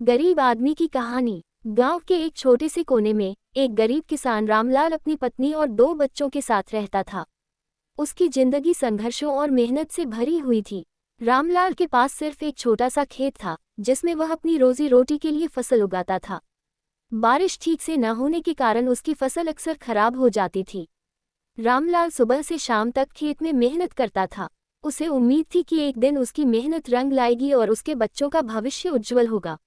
गरीब आदमी की कहानी। गांव के एक छोटे से कोने में एक गरीब किसान रामलाल अपनी पत्नी और 2 बच्चों के साथ रहता था। उसकी जिंदगी संघर्षों और मेहनत से भरी हुई थी। रामलाल के पास सिर्फ एक छोटा सा खेत था, जिसमें वह अपनी रोजी रोटी के लिए फसल उगाता था। बारिश ठीक से न होने के कारण उसकी फसल अक्सर खराब हो जाती थी। रामलाल सुबह से शाम तक खेत में मेहनत करता था। उसे उम्मीद थी कि एक दिन उसकी मेहनत रंग लाएगी और उसके बच्चों का भविष्य उज्जवल होगा।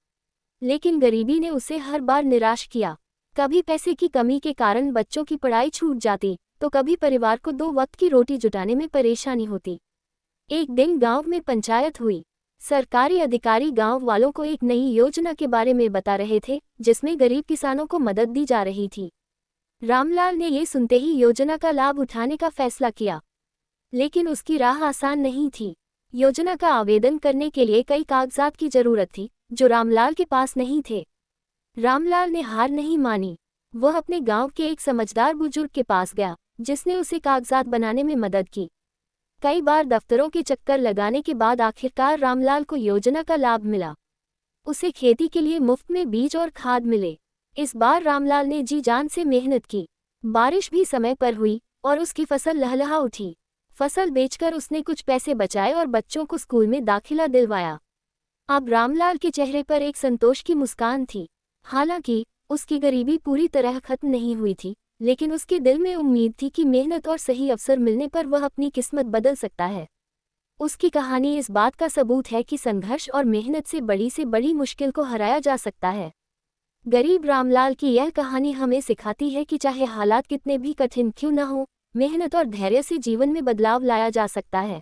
लेकिन गरीबी ने उसे हर बार निराश किया। कभी पैसे की कमी के कारण बच्चों की पढ़ाई छूट जाती, तो कभी परिवार को 2 वक्त की रोटी जुटाने में परेशानी होती। एक दिन गांव में पंचायत हुई। सरकारी अधिकारी गांव वालों को एक नई योजना के बारे में बता रहे थे, जिसमें गरीब किसानों को मदद दी जा रही थी। रामलाल ने ये सुनते ही योजना का लाभ उठाने का फैसला किया। लेकिन उसकी राह आसान नहीं थी। योजना का आवेदन करने के लिए कई कागजात की जरूरत थी, जो रामलाल के पास नहीं थे। रामलाल ने हार नहीं मानी। वह अपने गांव के एक समझदार बुजुर्ग के पास गया, जिसने उसे कागजात बनाने में मदद की। कई बार दफ्तरों के चक्कर लगाने के बाद आखिरकार रामलाल को योजना का लाभ मिला। उसे खेती के लिए मुफ्त में बीज और खाद मिले। इस बार रामलाल ने जी जान से मेहनत की। बारिश भी समय पर हुई और उसकी फसल लहलहा उठी। फसल बेचकर उसने कुछ पैसे बचाए और बच्चों को स्कूल में दाखिला दिलवाया। अब रामलाल के चेहरे पर एक संतोष की मुस्कान थी। हालांकि उसकी गरीबी पूरी तरह खत्म नहीं हुई थी, लेकिन उसके दिल में उम्मीद थी कि मेहनत और सही अवसर मिलने पर वह अपनी किस्मत बदल सकता है। उसकी कहानी इस बात का सबूत है कि संघर्ष और मेहनत से बड़ी मुश्किल को हराया जा सकता है। गरीब रामलाल की यह कहानी हमें सिखाती है कि चाहे हालात कितने भी कठिन क्यों न हो, मेहनत और धैर्य से जीवन में बदलाव लाया जा सकता है।